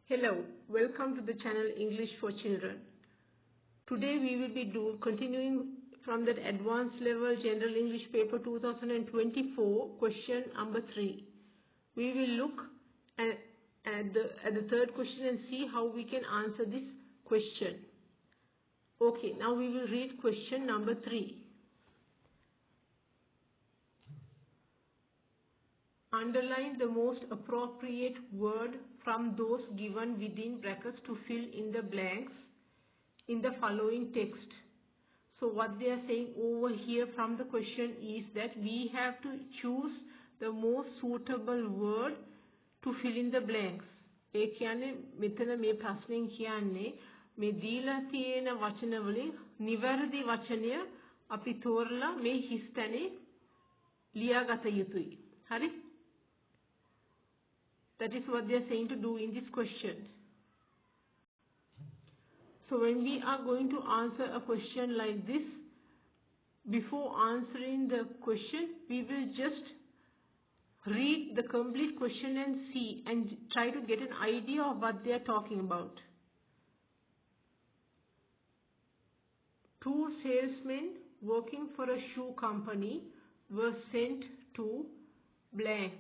Hello, welcome to the channel English for Children. Today we will be continuing from that advanced level General English paper 2024 question number 3. We will look at the third question and see how we can answer this question. Okay, now we will read question number 3. Underline the most appropriate word from those given within brackets to fill in the blanks in the following text. So what they are saying over here from the question is that we have to choose the most suitable word to fill in the blanks. ඒ කියන්නේ මෙතන මේ ප්‍රශ්නෙන් කියන්නේ මේ දීලා තියෙන වචන වලින් නිවැරදි වචනය අපි තෝරලා මේ හිස් තැනේ ලියාගත යුතුයි. හරි? That is what they are saying to do in this question. So when we are going to answer a question like this, before answering the question, we will just read the complete question and see and try to get an idea of what they are talking about. Two salesmen working for a shoe company were sent to blank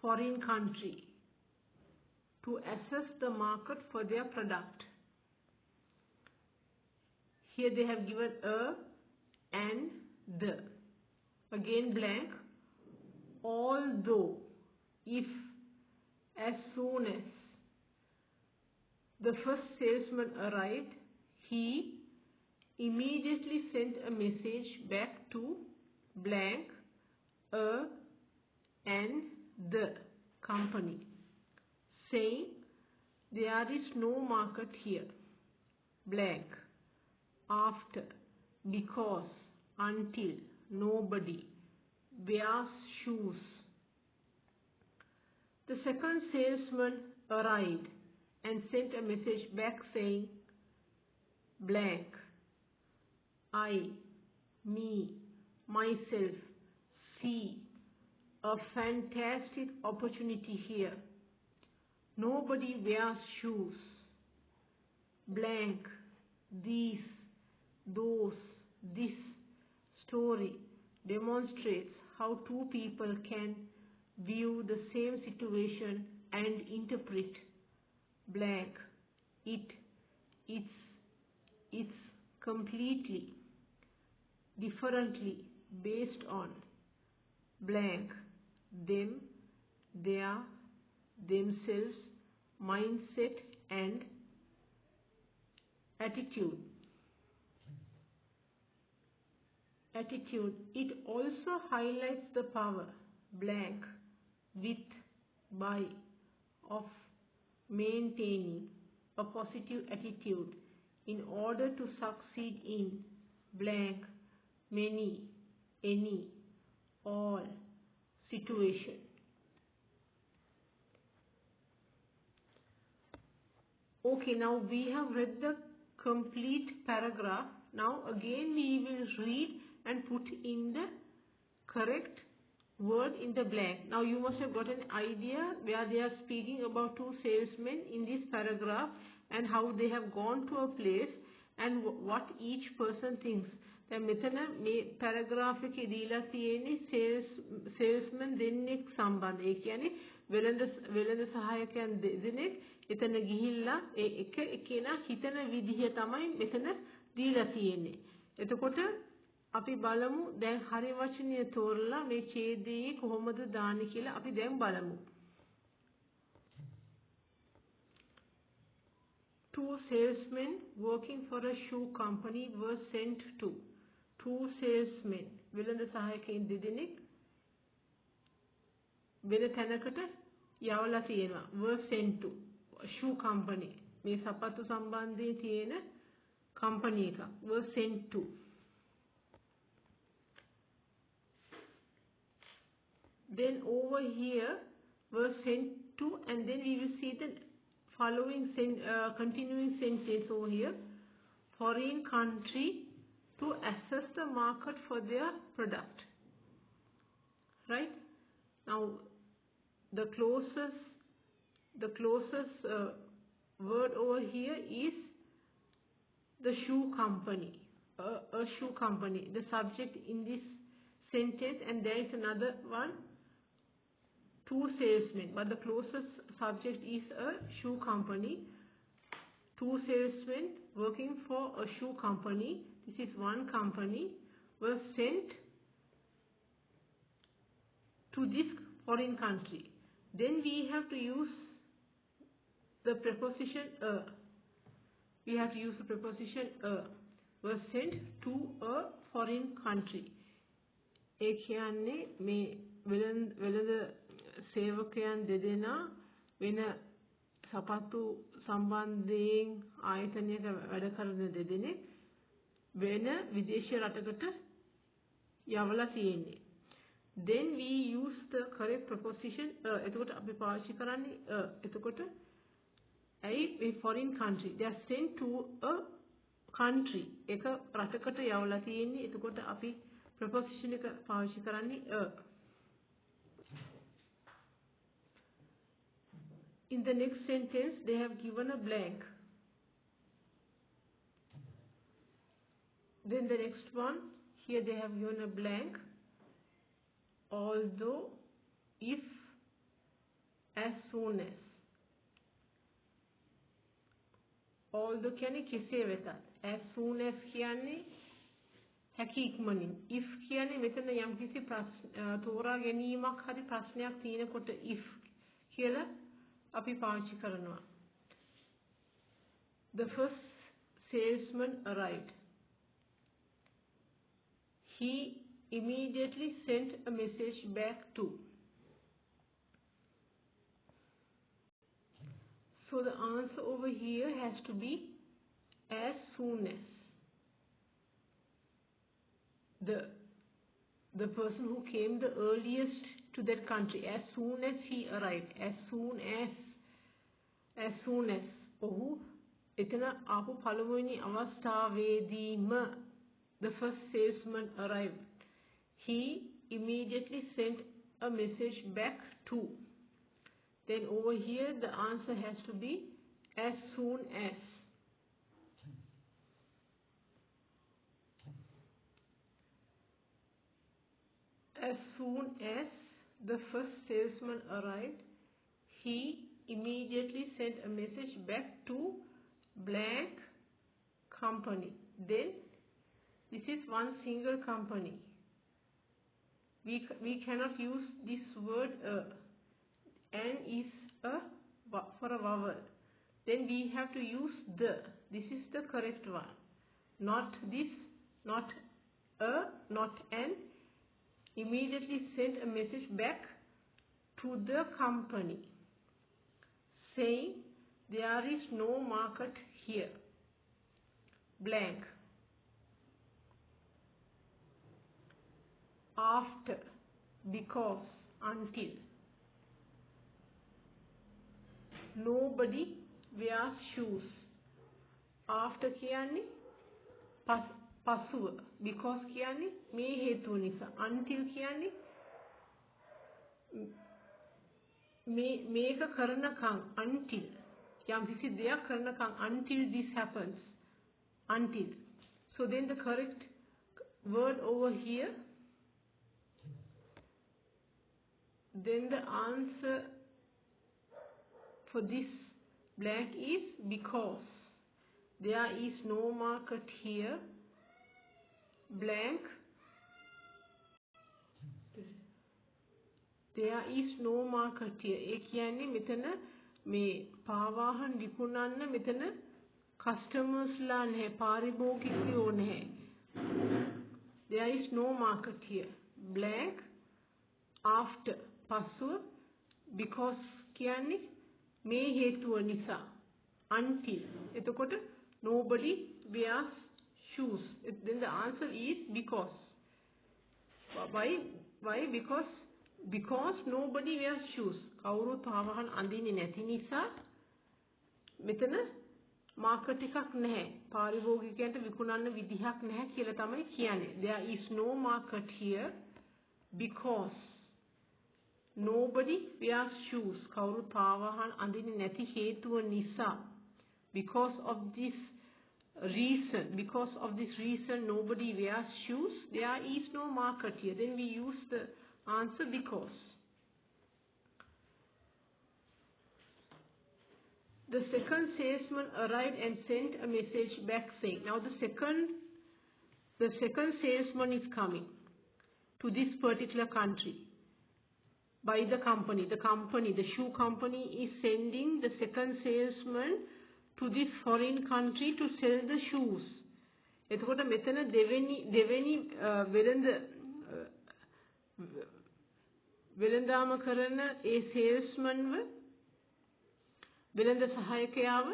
foreign country to assess the market for their product. Here they have given a and the. Again blank. Although, if, as soon as the first salesman arrived, he immediately sent a message back to blank, a and the company, saying there is no market here, blank, after, because, until, nobody wears shoes. The second salesman arrived and sent a message back saying blank, I, me, myself, see a fantastic opportunity here. Nobody wears shoes. Blank, these, those, this story demonstrates how two people can view the same situation and interpret blank, it's completely, differently based on blank, them, their, themselves, mindset and attitude. It also highlights the power, blank, with, by, of maintaining a positive attitude in order to succeed in blank, many, any, all situation. Okay, now we have read the complete paragraph. Now again we will read and put in the correct word in the blank. Now you must have got an idea where they are speaking about two salesmen in this paragraph and how they have gone to a place and what each person thinks. දැන් මෙතන මේ paragraph එකේ දීලා තියෙන්නේ salesman දෙන්නෙක් සම්බන්ධ. ඒ කියන්නේ වෙළඳ සහායකයන් දෙදෙනෙක් එතන ගිහිල්ලා ඒ එක එකිනෙකා හිතන විදිහ තමයි මෙතන දීලා තියෙන්නේ. එතකොට අපි බලමු දැන් හරි වචනය තෝරලා මේ ඡේදයේ කොහොමද දාන්නේ කියලා අපි දැන් බලමු. Two salesmen working for a shoe company were sent to. Two salesmen වෙළඳ සහායකයන් දෙදෙනෙක් වෙන තැනකට යවලා තියෙනවා. were sent to shoe company. මේ සපත්තු සම්බන්ධයේ තියෙන company එක. were sent to. Then over here were sent to, and then we will see the following continuing sentence over here. Foreign country to assess the market for their product. Right? Now the closest word over here is the shoe company, a shoe company, the subject in this sentence, and there is another one, two salesmen, but the closest subject is a shoe company. Two salesmen working for a shoe company, this is one company, were sent to this foreign country. Then we have to use the preposition a. We have to use the preposition a. Were sent to a foreign country. ඒ කියන්නේ මේ වෙළඳ සේවකයන් දෙදෙනා වෙන සපත්තු සම්බන්ධයෙන් ආයතනයක වැඩ කරන දෙදෙනෙක් වෙන විදේශීය රටකට යවලා තියෙන්නේ. Then we use the correct preposition එතකොට අපි පාවිච්චි කරන්නේ එතකොට a foreign country, they are sent to a country, එක රටකට යවලා තියෙන්නේ. එතකොට අපි preposition එක පාවිච්චි කරන්නේ a. In the next sentence they have given a blank. Then the next one, here they have given a blank. Although, if, as soon as. Although කියන්නේ කෙසේ වෙතත්, as soon as කියන්නේ හැකි ඉක්මනින්, if කියන්නේ මෙතන යම්කිසි තෝරා ගැනීමක් හරි ප්‍රශ්නයක් තියෙනකොට if කියලා අපි පාවිච්චි කරනවා. The first salesman arrived. He immediately sent a message back to. So the answer over here has to be as soon as. The person who came the earliest to that country, as soon as he arrived, as soon as ඔහු එතන ආපු පළමුවෙනි අවස්ථාවේදීම, the first salesman arrived. He immediately sent a message back to. Then over here the answer has to be as soon as. As soon as the first salesman arrived, he immediately sent a message back to blank company. Then this is one single company. We cannot use this word and is for a vowel. Then we have to use the. This is the correct one. Not this, not a, not an. Immediately send a message back to the company saying there is no market here. Blank. After, because, until. Nobody wears shoes. After කියන්නේ පසුව, because කියන්නේ මේ හේතුව නිසා, until කියන්නේ මේක කරනකම්, until යම්කිසි දෙයක් කරනකම්, until this happens, until. So then the correct word over here, then the answer for this blank is because. There is no market here. Blank. There is no market here. ඒ කියන්නේ මෙතන මේ පාවාහන් විකුණන්න මෙතන කස්ටමර්ස්ලා නැහැ, පාරිභෝගිකයෝ නැහැ. There is no market here. Blank. After, පසුව, because කියන්නේ මේ හේතුව නිසා, until. එතකොට nobody wears shoes. Then the answer is because. Why? Because nobody wears shoes. කවුරුත් පාවහන් අඳින්නේ නැති නිසා මෙතන මාකට් එකක් නැහැ. පාරිභෝගිකයන්ට විකුණන්න විදිහක් නැහැ කියලා තමයි කියන්නේ. There is no market here because nobody wears shoes. කවුරුත් පාවාහන් අඳින්නේ නැති හේතුව නිසා. Because of this reason nobody wears shoes. There is no market here. Then we use the answer because. The second salesman arrived and sent a message back saying. Now the second salesman is coming to this particular country by the company. The shoe company is sending the second salesman to this foreign country to sell the shoes. එතකොට මෙතන දෙවෙනි වෙළඳාම කරන ඒ salesmanව වෙළඳ සහායකයාව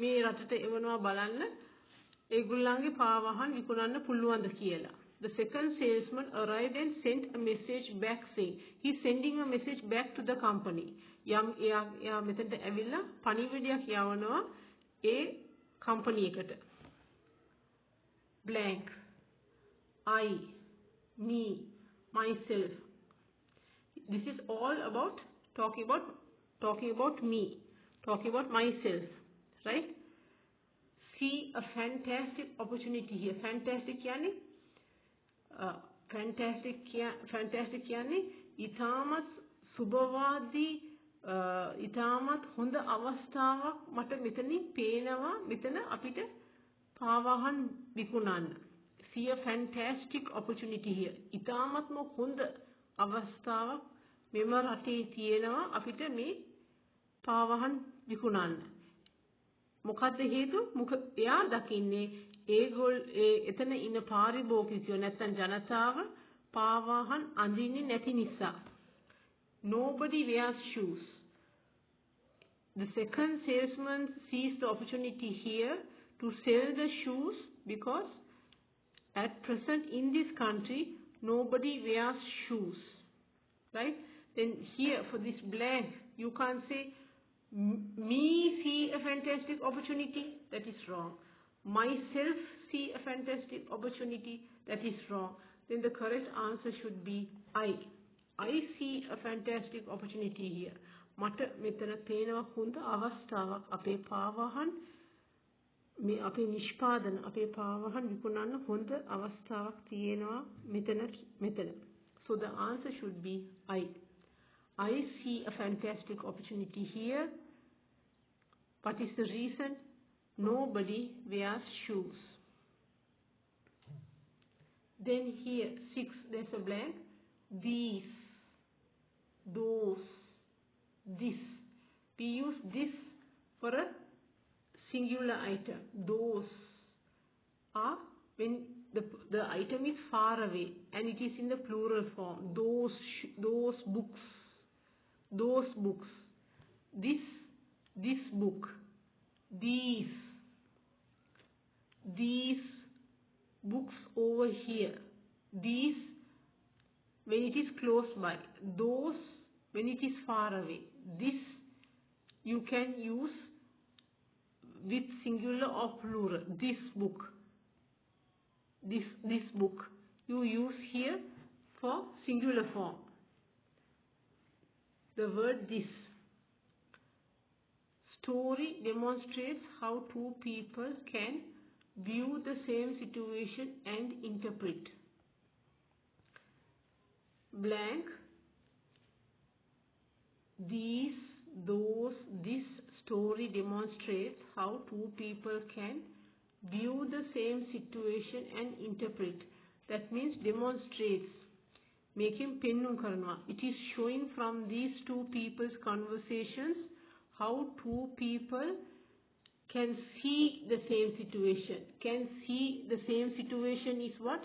මේ රටට එවනවා බලන්න ඒගොල්ලන්ගේ පාවාහන් විකුණන්න පුළුවන්ද කියලා. The second salesman arrived and sent a message back saying. He's sending a message back to the company. එයා මෙතනට ඇවිල්ලා පණිවිඩයක් යවනවා ඒ company එකට. Blank. I, me, myself. This is all about talking about me, talking about myself, right? See a fantastic opportunity here. Fantastic කියන්නේ කියන්නේ ඉතාමත් සුබවාදී ඉතාමත් හොඳ අවස්ථාවක් මට මෙතනින් පේනවා මෙතන අපිට පාවාහන් විකුණන්න. See a fantastic opportunity here. ඉතාමත්ම හොඳ අවස්ථාවක් මෙම රටේ තියෙනවා අපිට මේ පාවාහන් විකුණන්න. මොකද්ද හේතුව? එයා දකින්නේ එතන ඉන්න පාරිභෝගිකයෝ නැත්නම් ජනතාව පාවාහන් අඳින්නේ නැති නිසා. Nobody wears shoes. The second salesman sees the opportunity here to sell the shoes because at present in this country nobody wears shoes, right? Then here for this blank you can't say me see a fantastic opportunity. That is wrong. Myself see a fantastic opportunity. That is wrong. Then the correct answer should be I. I see a fantastic opportunity here. මට මෙතන පේනවා හොඳ අවස්ථාවක් අපේ පාවාහන් මේ අපේ නිෂ්පාදන අපේ පාවාහන් විකුණන්න හොඳ අවස්ථාවක් තියෙනවා මෙතන. So the answer should be I. I see a fantastic opportunity here. What is the reason? Nobody wears shoes. Then here 6 there's a blank. These, those, this. We use this for a singular item. Those are when the item is far away and it is in the plural form. Those books. Those books. This book. These books over here. These when it is close by. Those when it is far away. This you can use with singular or plural. This book. This book you use here for singular form. The word this. Story demonstrates how two people can view the same situation and interpret. Blank. These, those, this story demonstrates how two people can view the same situation and interpret. That means demonstrates. Making pennum karana. It is showing from these two people's conversations how two people can see the same situation. Can see the same situation is what?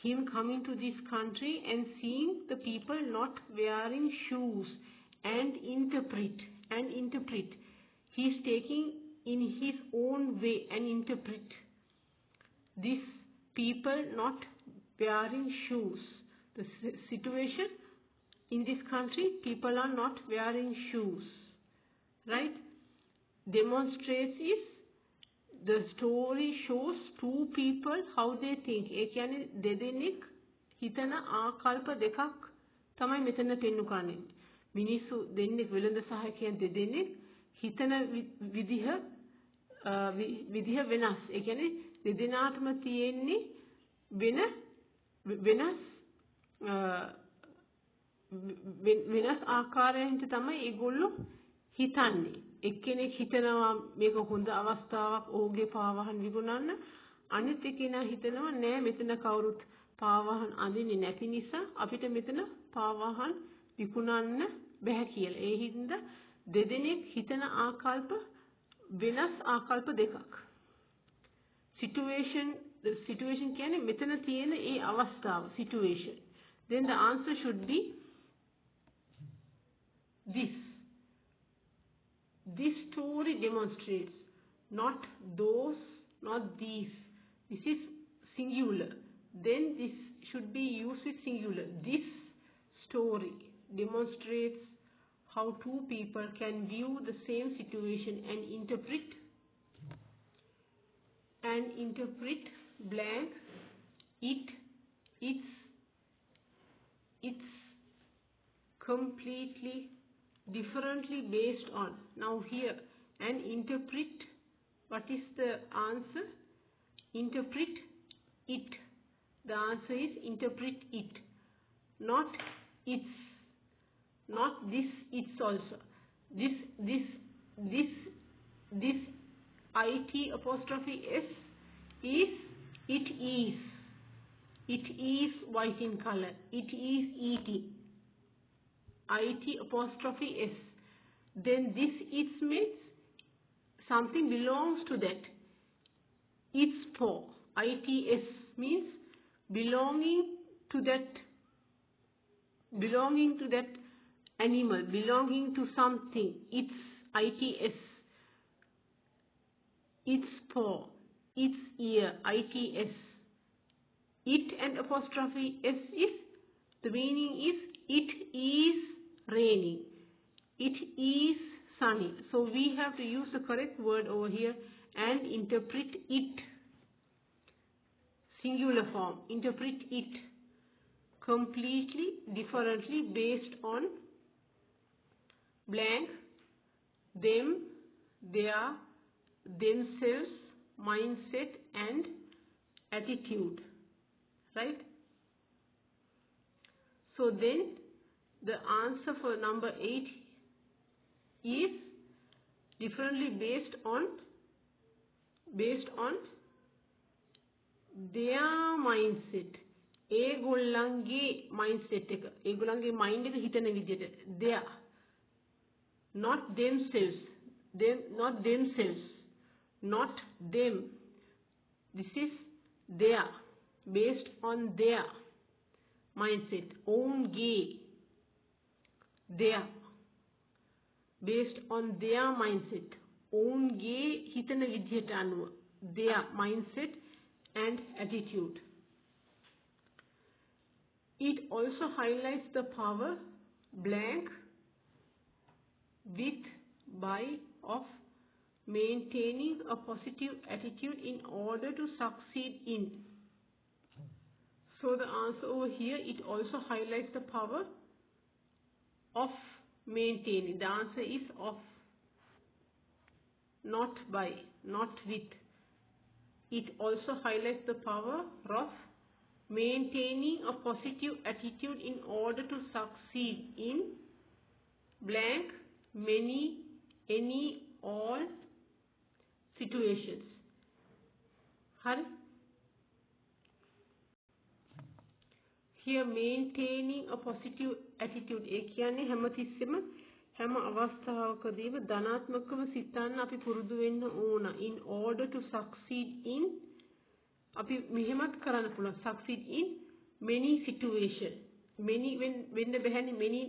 Him coming to this country and seeing the people not wearing shoes and interpret. He is taking in his own way and interpret. These people not wearing shoes. The situation in this country, people are not wearing shoes. Right? Demonstrates is the story shows two people how they think. ඒ කියන්නේ දෙදෙනෙක් හිතන ආකල්ප දෙකක් තමයි මෙතන පෙන්නු කරන්නේ. මිනිස්සු දෙන්නේ වෙළඳ සහායකයන් දෙදෙනෙක් හිතන විදිහ වෙනස්. ඒ කියන්නේ දෙදෙනාටම තියෙන්නේ වෙනස් ආකාරයෙන් තමයි ඒගොල්ලෝ හිතන්නේ. එක්කෙනෙක් හිතනවා මේක හොඳ අවස්ථාවක් ඔහුගේ පාවහන් විකුණන්න. අනිත් එක්කෙනා හිතනවා නෑ මෙතන කවුරුත් පාවහන් අඳින්නේ නැති නිසා අපිට මෙතන පාවහන් විකුණන්න බෑ කියලා. ඒ හින්දා දෙදෙනෙක් හිතන ආකල්ප වෙනස් ආකල්ප දෙකක්. situation කියන්නේ මෙතන තියෙන ඒ අවස්ථාව situation. Then the answer should be this. This story demonstrates, not those, not these. This is singular. Then this should be used with singular. This story demonstrates how two people can view the same situation and interpret blank it's completely differently based on. Now here, and interpret, what is the answer? Interpret it. The answer is interpret it, not its, not this, it's also. This it apostrophe s is it is. It is white in color. It is eating. It apostrophe s. Then this it means something belongs to that. Its paw. Its means belonging to that animal, belonging to something. Its its paw, its ear, its. It and apostrophe s is, the meaning is it is raining, it is sunny. So we have to use the correct word over here and interpret it. Singular form, interpret it completely differently based on blank, them, their, themselves, mindset and attitude. Right? So then the answer for number 8 is differently based on their mindset. ඒගොල්ලන්ගේ mindset එක, ඒගොල්ලන්ගේ mind එක හිතන විදිහට, their, not themselves, not themselves, not them. This is their, based on their mindset. Own gay, their, based on their mindset. Own gay hitana vidhiyata anuwa, their mindset and attitude. It also highlights the power blank with by of maintaining a positive attitude in order to succeed in. So the answer over here, it also highlights the power of maintaining. The answer is of, not by, not with. It also highlights the power of maintaining a positive attitude in order to succeed in blank, many, any, all situations. Hari? Here maintaining a positive attitude. ඒ කියන්නේ හැමතිස්සෙම හැම අවස්ථාවකදීම ධනාත්මකව සිතන්න අපි පුරුදු වෙන්න ඕන. In order to succeed in, අපි මෙහෙමත් කරන්න පුළුවන්. Succeed in many situation. Many වෙන්න බැහැනේ, many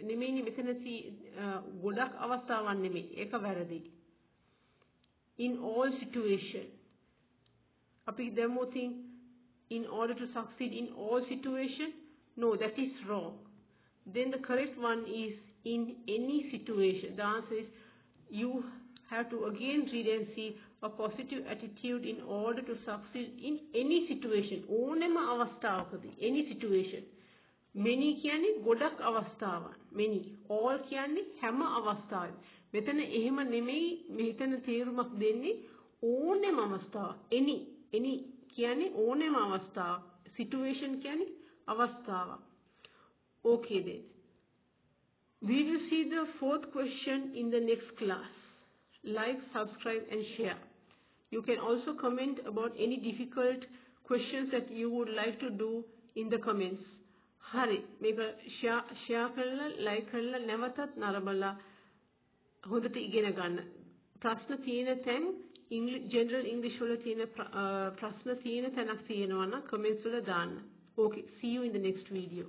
නෙමෙයිනේ මෙතන ගොඩක් අවස්ථාවන් නෙමෙයි. ඒක වැරදි. In all situation. අපි දැම්මෝ think in order to succeed in all situation. No, that is wrong. Then the correct one is in any situation. The answer is you have to again read and see a positive attitude in order to succeed in any situation. ඕනෑම අවස්ථාවකදී, any situation. many කියන්නේ ගොඩක් අවස්ථාවන්. many. all කියන්නේ හැම අවස්ථාවෙම. මෙතන එහෙම නෙමෙයි මෙතන තේරුමක් දෙන්නේ ඕනෙම අවස්ථාවක්. any කියන්නේ ඕනෙම අවස්ථාවක්. situation කියන්නේ අවස්ථාවක්. Okay then. We will see the fourth question in the next class. Like, subscribe and share. You can also comment about any difficult questions that you would like to do in the comments. හරි මේක share කරලා like කරලා නැවතත් නරඹලා හොඳට ඉගෙන ගන්න. ප්‍රශ්න තියෙන තැන් general English වල තියෙන ප්‍රශ්න තියෙන තැනක් තියෙනවා නම් comments වල දාන්න. Okay, see you in the next video.